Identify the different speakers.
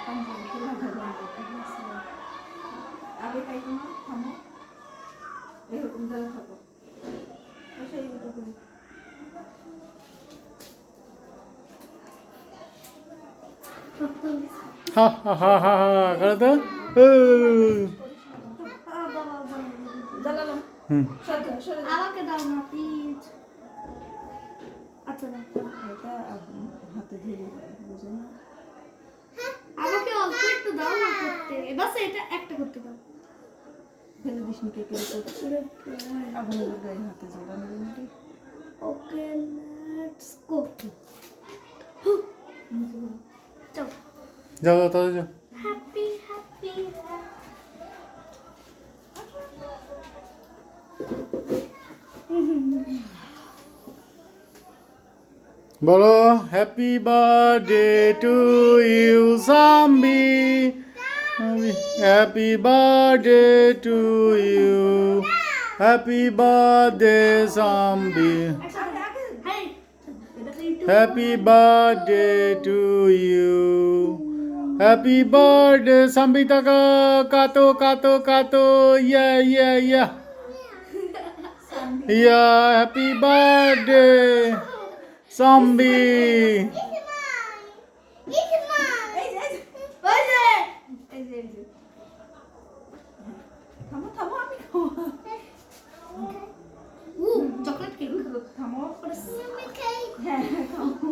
Speaker 1: পাঞ্জাবিতে লাগা ঠিক আছে আগে তাই তোমার থামো এরকম জায়গা থাকো সেই এইটুকু
Speaker 2: হা হা হা হা হা করে তো
Speaker 1: জ্বালালাম
Speaker 2: হুম
Speaker 1: সরে
Speaker 3: আমাকে দাও না প্লিজ আচ্ছা দাও
Speaker 1: এটা হাতে ধরে বুঝে না
Speaker 3: আমাকে অল্প একটু দাও না করতে বাস এটা একটা করতে দাও
Speaker 1: ফেলে দিস নি কেকের উপর আগুনের গায়ে হাতে জ্বালানো নাকি
Speaker 3: ওকে লেটস গো চল
Speaker 2: যাও যাও তাহলে যাও
Speaker 3: হ্যাপি হ্যাপি
Speaker 2: বলো happy birthday to you Sambi happy birthday to you happy birthday Sambi
Speaker 3: hi
Speaker 2: happy birthday to you happy birthday Sambi তাকা কাতো কাতো কাতো ইয়া ইয়া ইয়া ইয়া হ্যাপি বার্থডে সাম্বি
Speaker 1: এই যে থামো থামো আমি খাবো
Speaker 3: চকলেট কেক
Speaker 1: থামো হ্যাঁ খাও